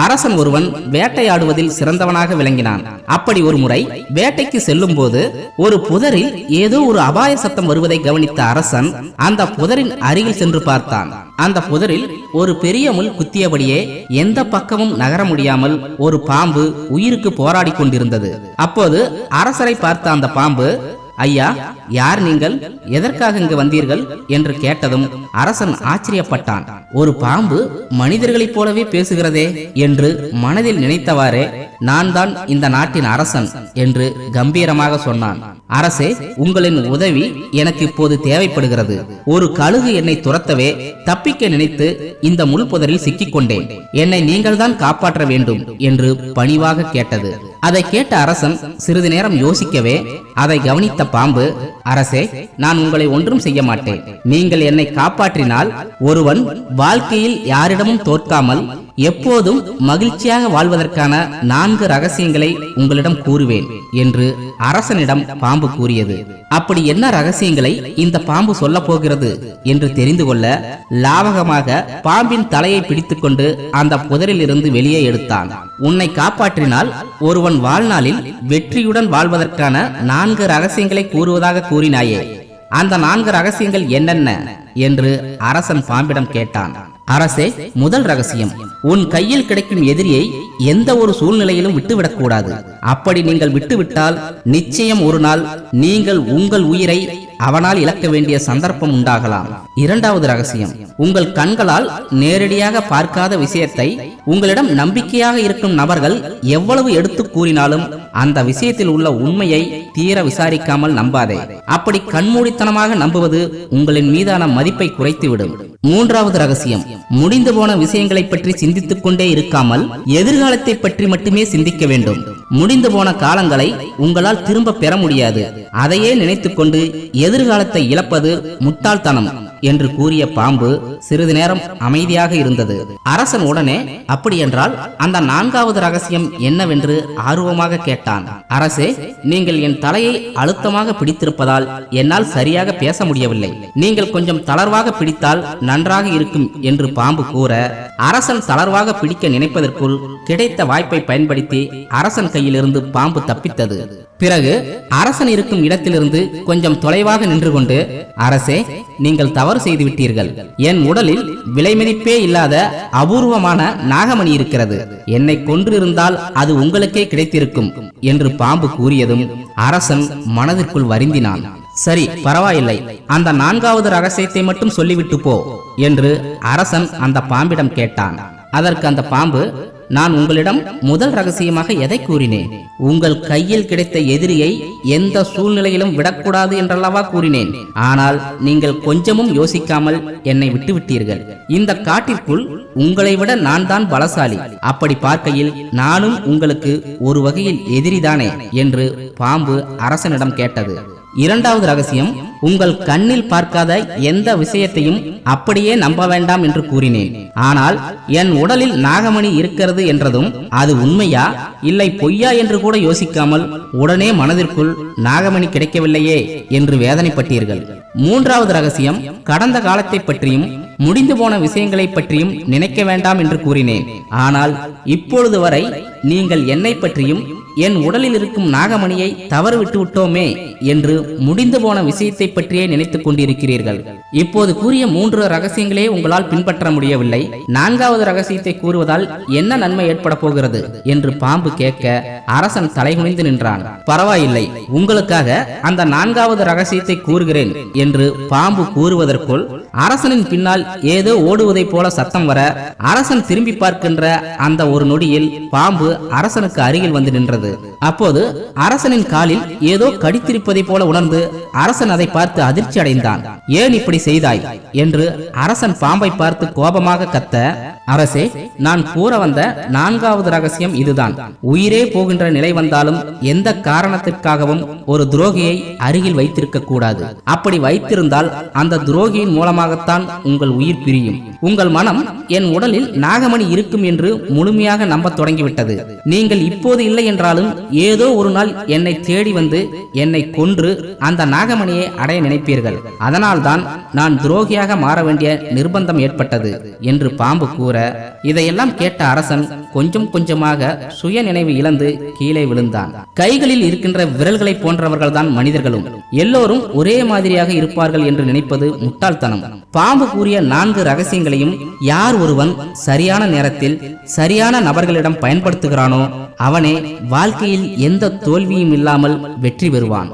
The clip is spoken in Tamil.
அரசன் ஒருவன் வேட்டையாடுவதில் சிறந்தவனாக விளங்கினான். அப்படி ஒரு முறை வேட்டைக்கு செல்லும் போது ஒரு புதரில் ஏதோ ஒரு அபாய சத்தம் வருவதை கவனித்த அரசன் அந்த புதரின் அருகில் சென்று பார்த்தான். அந்த புதரில் ஒரு பெரிய முள் குத்தியபடியே எந்த பக்கமும் நகர முடியாமல் ஒரு பாம்பு உயிருக்கு போராடி கொண்டிருந்தது. அப்போது அரசரை பார்த்த அந்த பாம்பு, ஐயா, யார் நீங்கள்? எதற்காக இங்கு வந்தீர்கள் என்று கேட்டதும் அரசன் ஆச்சரியப்பட்டான். ஒரு பாம்பு மனிதர்களைப் போலவே பேசுகிறதே என்று மனதில் நினைத்தவாறே, நான் தான் இந்த நாட்டின் அரசன் என்று கம்பீரமாக சொன்னான். அரசே, உங்களின் உதவி எனக்கு இப்போது தேவைப்படுகிறது. ஒரு கழுகு என்னை துரத்தவே தப்பிக்க நினைத்து இந்த முள் புதரில் சிக்கிக் கொண்டேன். என்னை நீங்கள் தான் காப்பாற்ற வேண்டும் என்று பணிவாக கேட்டது. அதை கேட்ட அரசன் சிறிது நேரம் யோசிக்கவே அதை கவனித்த பாம்பு, அரசே, நான் உங்களை ஒன்றும் செய்ய மாட்டேன். நீங்கள் என்னை காப்பாற்றினால் ஒருவன் வாழ்க்கையில் யாரிடமும் தோற்காமல் எப்போதும் மகிழ்ச்சியாக வாழ்வதற்கான 4 ரகசியங்களை உங்களிடம் கூறுவேன் என்று அரசனிடம் பாம்பு கூறியது. அப்படி என்ன ரகசியங்களை இந்த பாம்பு சொல்ல போகிறது என்று தெரிந்து கொள்ள லாவகமாக பாம்பின் தலையை பிடித்துக் கொண்டு அந்த புதரில் இருந்து வெளியே எடுத்தான். உன்னை காப்பாற்றினால் ஒருவன் வாழ்நாளில் வெற்றியுடன் வாழ்வதற்கான 4 ரகசியங்களை கூறுவதாக கூறினாயே, அந்த 4 ரகசியங்கள் என்னென்ன என்று அரசன் பாம்பிடம் கேட்டான். அரசே, முதல் ரகசியம், உன் கையில் கிடைக்கும் எதிரியை எந்த ஒரு சூழ்நிலையிலும் விட்டுவிடக்கூடாது. அப்படி நீங்கள் விட்டுவிட்டால் நிச்சயம் ஒரு நாள் நீங்கள் உங்கள் உயிரை அவனால் இழக்க வேண்டிய சந்தர்ப்பம் உண்டாகலாம். இரண்டாவது ரகசியம், உங்கள் கண்களால் நேரடியாக பார்க்காத விஷயத்தை உங்களிடம் நம்பிக்கையாக இருக்கும் நபர்கள் எவ்வளவு எடுத்து கூறினாலும் அந்த விஷயத்தில் உள்ள உண்மையை தீர விசாரிக்காமல் நம்பாதே. அப்படி கண்மூடித்தனமாக நம்புவது உங்களின் மீதான மதிப்பை குறைத்துவிடும். மூன்றாவது ரகசியம், முடிந்து போன விஷயங்களை பற்றி சிந்தித்துக் கொண்டே இருக்காமல் எதிர்காலத்தை பற்றி மட்டுமே சிந்திக்க வேண்டும். முடிந்து போன காலங்களை உங்களால் திரும்ப பெற முடியாது. அதையே நினைத்துக் கொண்டு எதிர்காலத்தை இழப்பது முட்டாள்தனம் என்று கூறிய பாம்பு சிறிது நேரம் அமைதியாக இருந்தது. அரசன் உடனே, அப்படியென்றால் அந்த 4வது ரகசியம் என்னவென்று ஆர்வமாக கேட்டான். அரசே, நீங்கள் என் தலையை அழுத்தமாக பிடித்திருப்பதால் என்னால் சரியாக பேச முடியவில்லை. நீங்கள் கொஞ்சம் தளர்வாக பிடித்தால் நன்றாக இருக்கும் என்று பாம்பு கூற, அரசன் தளர்வாக பிடிக்க நினைப்பதற்குள் கிடைத்த வாய்ப்பை பயன்படுத்தி அரசன் கையிலிருந்து பாம்பு தப்பித்தது. பிறகு அரசன் இருக்கும் இடத்திலிருந்து கொஞ்சம் தொலைவாக நின்று கொண்டு, அரசே, நீங்கள் தவறு செய்து விட்டீர்கள். என் உடலில் விலைமதிப்பே இல்லாத அபூர்வமான நாகமணி இருக்கிறது. என்னை கொன்றிருந்தால் அது உங்களுக்கே கிடைத்திருக்கும் என்று பாம்பு கூறியதும் அரசன் மனதிற்குள் வருந்தினான். சரி, பரவாயில்லை, அந்த 4வது ரகசியத்தை மட்டும் சொல்லிவிட்டு போ என்று அரசன் அந்த பாம்பிடம் கேட்டான். அதற்கு அந்த பாம்பு, நான் உங்களிடம் முதல் ரகசியமாக எதை கூறினேன்? உங்கள் கையில் கிடைத்த எதிரியை எந்த சூழ்நிலையிலும் விடக்கூடாது என்றல்லவா கூறினேன். ஆனால் நீங்கள் கொஞ்சமும் யோசிக்காமல் என்னை விட்டுவிட்டீர்கள். இந்த காட்டிற்குள் உங்களை விட நான் தான் பலசாலி. அப்படி பார்க்கையில் நானும் உங்களுக்கு ஒரு வகையில் எதிரிதானே என்று பாம்பு அரசனிடம் கேட்டது. இரண்டாவது ரகசியம், உங்கள் கண்ணில் பார்க்காத எந்த விஷயத்தையும் அப்படியே நம்ப வேண்டாம் என்று கூறினேன். ஆனால் என் உடலில் நாகமணி இருக்கிறது என்றதும் அது உண்மையா இல்லை பொய்யா என்று கூட யோசிக்காமல் உடனே மனதிற்குள் நாகமணி கிடைக்கவில்லையே என்று வேதனைப்பட்டீர்கள். மூன்றாவது ரகசியம், கடந்த காலத்தை பற்றியும் முடிந்து போன விஷயங்களை பற்றியும் நினைக்க வேண்டாம் என்று கூறினேன். ஆனால் இப்பொழுது வரை நீங்கள் என்னை பற்றியும் என் உடலில் இருக்கும் நாகமணியை தவறு விட்டு விட்டோமே என்று முடிந்து போன விஷயத்தை பற்றியே நினைத்துக் கொண்டிருக்கிறீர்கள். இப்போது கூறிய 3 ரகசியங்களே உங்களால் பின்பற்ற முடியவில்லை. 4வது ரகசியத்தை கூறுவதால் என்ன நன்மை ஏற்பட போகிறது என்று பாம்பு கேட்க அரசன் தலைகுனிந்து நின்றான். பரவாயில்லை, உங்களுக்காக அந்த 4வது ரகசியத்தை கூறுகிறேன் என்று பாம்பு கூறுவதற்குள் அரசனின் பின்னால் ஏதோ ஓடுவதை போல சத்தம் வர அரசன் திரும்பி பார்க்கின்ற அந்த ஒரு நொடியில் பாம்பு அரசனுக்கு அருகில் வந்து நின்றது. அப்போது அரசனின் காலில் ஏதோ கடித்திருப்பதை போல உணர்ந்து அரசன் அதை பார்த்து அதிர்ச்சி அடைந்தான். ஏன் இப்படி செய்தாய் என்று அரசன் பாம்பை பார்த்து கோபமாக கத்த, அரசே, நான் கூற வந்த 4வது ரகசியம் இதுதான். உயிரே போகின்ற நிலை வந்தாலும் எந்த காரணத்திற்காகவும் ஒரு துரோகியை அருகில் வைத்திருக்க கூடாது. அப்படி வைத்திருந்தால் அந்த துரோகியின் மூலமாகத்தான் உங்கள் உயிர் பிரியும். உங்கள் மனம் என் உடலில் நாகமணி இருக்கும் என்று முழுமையாக நம்ப தொடங்கிவிட்டது. நீங்கள் இப்போது இல்லை என்றாலும் ஏதோ ஒரு நாள் என்னை தேடி வந்து என்னை கொன்று அந்த நாகமணியை அடைய நினைப்பீர்கள். அதனால்தான் நான் துரோகியாக மாற வேண்டிய நிர்பந்தம் ஏற்பட்டது என்று பாம்பு கூற, இதையெல்லாம் கேட்ட அரசன் கொஞ்சம் கொஞ்சமாக சுய நினைவு இழந்து கீழே விழுந்தான். கைகளில் இருக்கின்ற விரல்களை போன்றவர்கள் தான் மனிதர்களும் எல்லோரும் ஒரே மாதிரியாக இருப்பார்கள் என்று நினைப்பது முட்டாள்தனம். பாம்பு கூறிய 4 ரகசியங்களையும் யார் ஒருவன் சரியான நேரத்தில் சரியான நபர்களிடம் பயன்படுத்துகிறானோ அவனே வாழ்க்கையில் எந்த தோல்வியும் இல்லாமல் வெற்றி பெறுவான்.